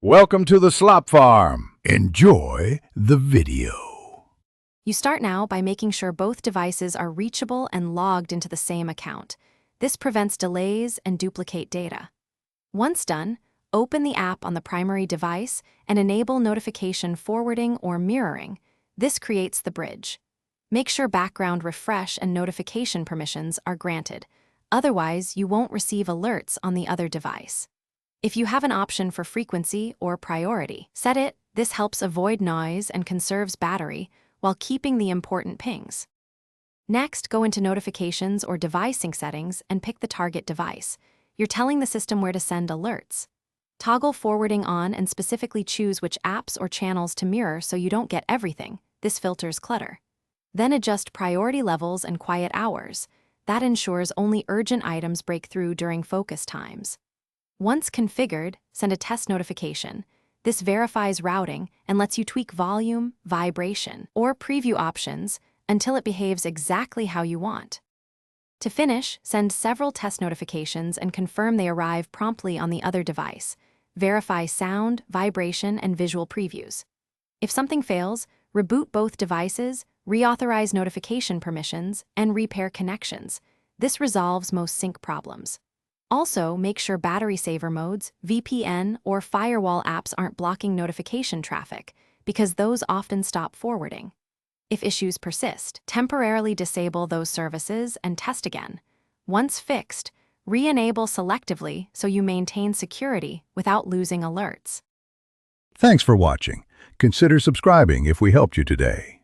Welcome to the Slop Farm. Enjoy the video. You start now by making sure both devices are reachable and logged into the same account. This prevents delays and duplicate data. Once done, open the app on the primary device and enable notification forwarding or mirroring. This creates the bridge. Make sure background refresh and notification permissions are granted. Otherwise, you won't receive alerts on the other device. If you have an option for frequency or priority, set it. This helps avoid noise and conserves battery while keeping the important pings. Next, go into Notifications or Device Sync settings and pick the target device. You're telling the system where to send alerts. Toggle forwarding on and specifically choose which apps or channels to mirror so you don't get everything. This filters clutter. Then adjust priority levels and quiet hours. That ensures only urgent items break through during focus times. Once configured, send a test notification. This verifies routing and lets you tweak volume, vibration, or preview options until it behaves exactly how you want. To finish, send several test notifications and confirm they arrive promptly on the other device. Verify sound, vibration, and visual previews. If something fails, reboot both devices, reauthorize notification permissions, and repair connections. This resolves most sync problems. Also, make sure battery saver modes, VPN, or firewall apps aren't blocking notification traffic, because those often stop forwarding. If issues persist, temporarily disable those services and test again. Once fixed, re-enable selectively so you maintain security without losing alerts. Thanks for watching. Consider subscribing if we helped you today.